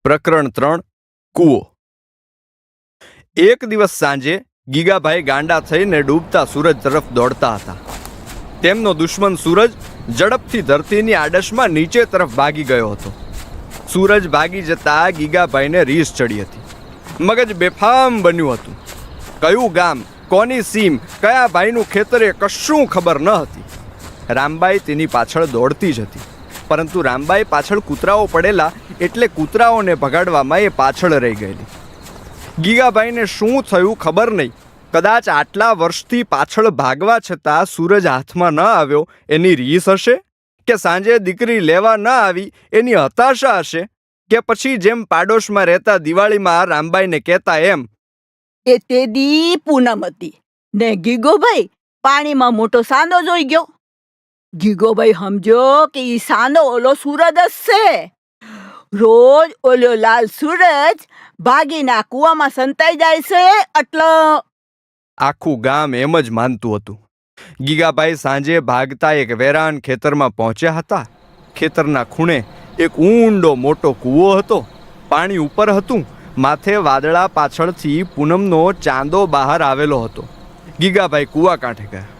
પ્રકરણ 3 કૂવો. એક દિવસ સાંજે ગીગાભાઈ ગાંડા થઈને ડૂબતા સૂરજ તરફ દોડતા હતા. તેમનો દુશ્મન સૂરજ ઝડપથી ધરતીની આડશમાં નીચે તરફ ભાગી ગયો હતો. સૂરજ ભાગી જતા ગીગાભાઈને રીસ ચડી હતી. મગજ બેફામ બન્યું હતું. કયું ગામ, કોની સીમ, કયા ભાઈનું ખેતર એ કશું ખબર ન હતી. રામબાઈ તેની પાછળ દોડતી જ હતી, પરંતુ રામબાઈ પાછળ કૂતરાઓ પડેલા એટલે કૂતરાઓને ભગાડવામાં એ પાછળ રહી ગયેલી. ગીગાભાઈને શું થયું ખબર નહીં. કદાચ આટલા વર્ષથી પાછળ ભાગવા છતાં સૂરજ હાથમાં ન આવ્યો એની રીસ હશે, કે સાંજે દીકરી લેવા ન આવી એની હતાશા હશે, કે પછી જેમ પાડોશમાં રહેતા દિવાળીમાં રામબાઈને કહેતા એમ, એ તે દી પૂનમ હતી ને ગીગોભાઈ પાણીમાં મોટો સાંદો જોઈ ગયો. ગીગોભાઈ સમજો કે ઈ સાંદો ઓલો સૂરજ જ છે. રોજ ઓલો લાલ સૂરજ ભાગીને આ કૂવામાં સંતાઈ જાય છે. એટલે આખું ગામ એમ જ માનતું હતું. ગીગાભાઈ સાંજે ભાગતા એક વેરાન ખેતરમાં પહોંચ્યા હતા. ખેતરના ખૂણે એક ઊંડો મોટો કૂવો હતો. પાણી ઉપર હતું. માથે વાદળા પાછળથી પૂનમનો ચાંદો બહાર આવેલો હતો. ગીગાભાઈ કૂવા કાંઠે ગયા.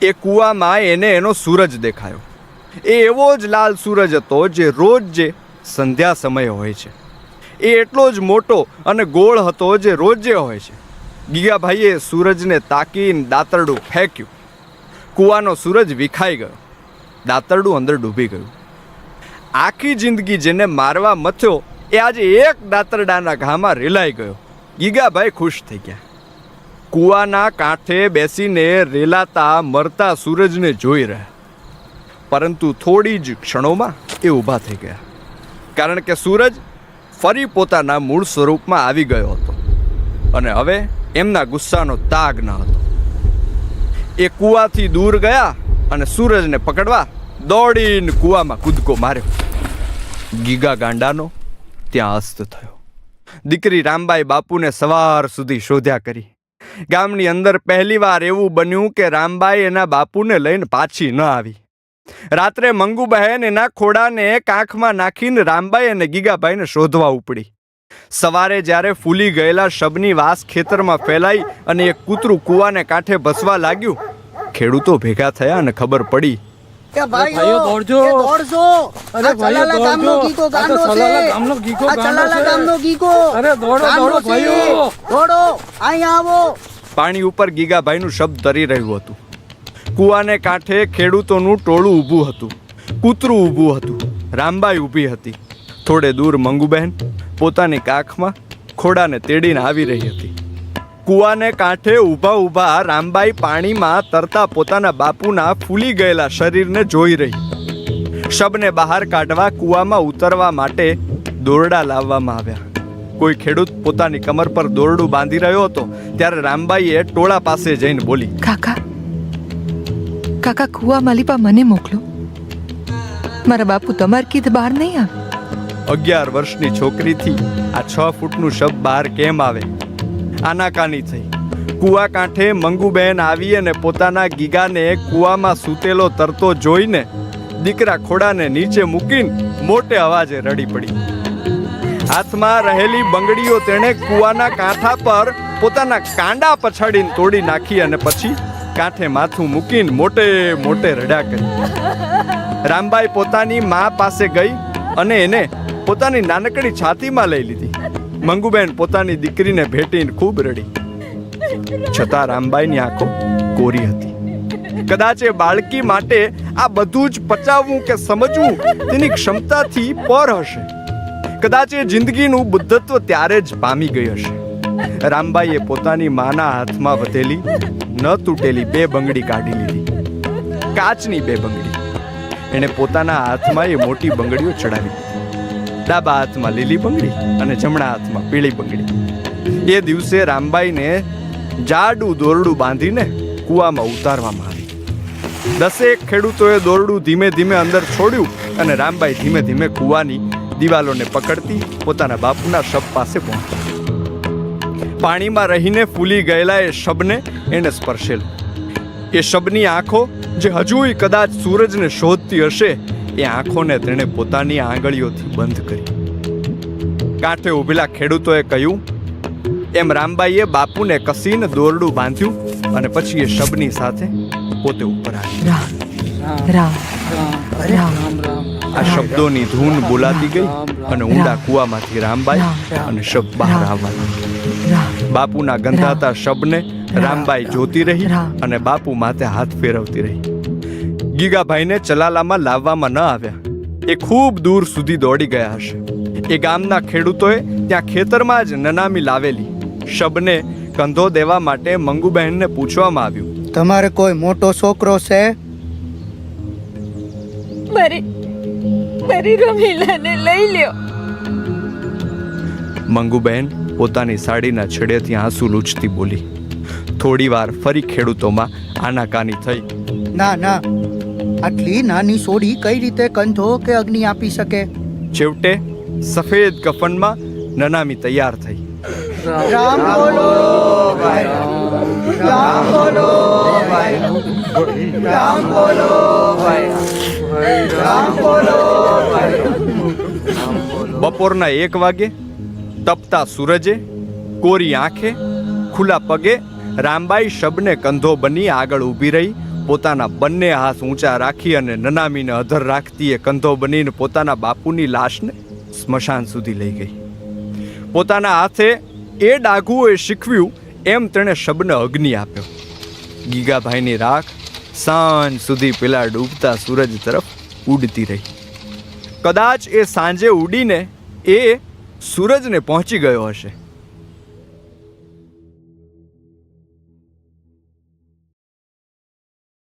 એ કૂવામાં એને એનો સૂરજ દેખાયો. એ એવો જ લાલ સૂરજ હતો જે રોજ જે સંધ્યા સમયે હોય છે. એ એટલો જ મોટો અને ગોળ હતો જે રોજે હોય છે. ગીગાભાઈએ સૂરજને તાકીને દાતરડું ફેંક્યું. કૂવાનો સૂરજ વિખાઈ ગયો. દાતરડું અંદર ડૂબી ગયું. આખી જિંદગી જેને મારવા મથ્યો એ આજે એક દાતરડાના ઘામાં રેલાઈ ગયો. ગીગાભાઈ ખુશ થઈ ગયા. કૂવાના કાંઠે બેસીને રેલાતા મરતા સૂરજને જોઈ રહ્યા. પરંતુ થોડી જ ક્ષણોમાં એ ઊભા થઈ ગયા, કારણ કે સૂરજ ફરી પોતાના મૂળ સ્વરૂપમાં આવી ગયો હતો અને હવે એમના ગુસ્સાનો તાગ ન હતો. એ કૂવાથી દૂર ગયા અને સૂરજને પકડવા દોડીને કૂવામાં કૂદકો માર્યો. ગીગા ગાંડાનો ત્યાં અસ્ત થયો. દીકરી રામબાઈ બાપુને સવાર સુધી શોધ્યા કરી. ગામની અંદર પહેલીવાર એવું બન્યું કે રામબાઈ એના બાપુને લઈને પાછી ન આવી. રાત્રે મંગુબહેન એના ખોડાને કાંખમાં નાખીને રામબાઈ અને ગીગાભાઈને શોધવા ઉપડી. સવારે જ્યારે ફૂલી ગયેલા શબની વાસ ખેતરમાં ફેલાઈ અને એક કૂતરું કૂવાને કાંઠે ભસવા લાગ્યું, ખેડૂતો ભેગા થયા અને ખબર પડી કે ભાઈઓ દોડજો. અરે ભાઈઓ દોડજો. આ તો સલાલા ગામનો ગીગો છે. અરે દોડો ભાઈઓ, દોડો અહીંયા આવો. પાણી ઉપર ગીગાભાઈનું શબ્દ તરી રહ્યું હતું. કૂવાને કાંઠે ખેડૂતોનું ટોળું ઊભું હતું. કૂતરું ઊભું હતું. રામબાઈ ઊભી હતી. થોડે દૂર મંગુબહેન પોતાની કાંખમાં ખોડાને તેડીને આવી રહી હતી. કૂવાને કાંઠે ઊભા ઊભા રામબાઈ પાણીમાં તરતા પોતાના બાપુના ફૂલી ગયેલા શરીરને જોઈ રહી. શબને બહાર કાઢવા કૂવામાં ઉતરવા માટે દોરડા લાવવામાં આવ્યા. કોઈ ખેડૂત પોતાની કમર પર દોરડું બાંધી રહ્યો હતો ત્યારે રામબાઈએ ટોળા પાસે જઈને બોલી, કાકા કૂવા માલિપા મને મોકલો. મારા બાપુ તમાર કીધ બહાર નહીં આવે. 11 વર્ષની છોકરીથી આ 6 ફૂટનું શબ બહાર કેમ આવે? આનાકાની થઈ. કૂવા કાંઠે મંગુબહેન આવી અને પોતાના ગીગાને કૂવામાં સૂતેલો તરતો જોઈને દીકરા ખોડાને નીચે મૂકીને મોટે અવાજે રડી પડી. હાથમાં રહેલી બંગડીઓ તેણે કૂવાના કાંઠા પર પોતાના કાંડા પછાડીને તોડી નાખી અને પછી કાંઠે માથું મૂકીને મોટે મોટે રડ્યા કરી. રામબાઈ પોતાની મા પાસે ગઈ અને એને પોતાની નાનકડી છાતીમાં લઈ લીધી. મંગુબેન પોતાની દીકરીને ભેટીને ખૂબ રડી. છતાં રામબાઈની આંખો કોરી હતી. કદાચ એ બાળકી માટે આ બધું જ પચાવવું કે સમજવું તેની ક્ષમતાથી પર હશે. કદાચ એ જિંદગીનું બુદ્ધત્વ ત્યારે જ પામી ગઈ હશે. રામબાઈએ પોતાની માના હાથમાં વધેલી ન તૂટેલી 2 બંગડી કાઢી લીધી. કાચની 2 બંગડી. એણે પોતાના હાથમાં એ મોટી બંગડીઓ ચડાવી દીધી. ડાબા હાથમાં લીલી બંગડી અને જમણા હાથમાં પીળી બંગડી. એ દિવસે રામબાઈને જાડું દોરડું બાંધીને કૂવામાં ઉતારવામાં આવી. 10 ખેડૂતોએ દોરડું ધીમે ધીમે અંદર છોડ્યું અને રામબાઈ ધીમે ધીમે કૂવાની દિવાલોને પકડતી પોતાના બાપુના શબ પાસે પહોંચી. પાણીમાં રહીને ફૂલી ગયેલા એ શબને એને સ્પર્શેલ. એ શબની આંખો જે હજુય કદાચ સૂરજને શોધતી હશે, એ આંખોને તેણે પોતાની આંગળીઓથી બંધ કરી. કાંઠે ઊભેલા ખેડૂતોએ કહ્યું એમ રામબાઈએ બાપુને કસીને દોરડું બાંધ્યું અને પછી એ શબની સાથે પોતે ઉપર આવ્યા. રામ રામ રામ આ શબ્દોની ધૂન બોલાતી ગઈ અને ઊંડા કૂવામાંથી રામબાઈ અને શબ બહાર આવવા લાગ્યા. બાપુના ગંધાતા શબને રામબાઈ જોતી રહી અને બાપુ માથે હાથ ફેરવતી રહી. ગીગાભાઈને ચલાલામાં લાવવામાં ન આવ્યા. એ ખૂબ દૂર સુધી દોડી ગયા હશે. એ ગામના ખેડૂતોએ ત્યાં ખેતરમાં જ નનામી લાવેલી શબને કંધો દેવા માટે મંગુબહેનને પૂછવામાં આવ્યું, તમારે કોઈ મોટો છોકરો છે? મારી રમીલાને લઈ લ્યો. મંગુબહેન પોતાની સાડીના છેડેથી આંસુ લૂછતી બોલી. થોડી વાર ફરી ખેડૂતોમાં આનાકાની થઈ. ના ના, આટલી નાની સોડી કઈ રીતે કંધો કે અગ્નિ આપી શકે? છેવટે સફેદ કફનમાં નનામી તૈયાર થઈ. રામ બોલો ભાઈ, રામ બોલો ભાઈ, રામ બોલો ભાઈ, રામ બોલો ભાઈ. બપોરના 1 વાગે તપતા સૂરજે કોરી આંખે ખુલ્લા પગે રામબાઈ શબને કંધો બની આગળ ઊભી રહી. પોતાના બંને હાથ ઊંચા રાખી અને નનામીને અધર રાખતી એ કંધો બનીને પોતાના બાપુની લાશને સ્મશાન સુધી લઈ ગઈ. પોતાના હાથે એ ડાઘુએ શીખવ્યું એમ તેણે શબને અગ્નિ આપ્યો. ગીગાભાઈની રાખ સાંજ સુધી પેલા ડૂબતા સૂરજ તરફ ઉડતી રહી. કદાચ એ સાંજે ઉડીને એ સૂરજને પહોંચી ગયો હશે.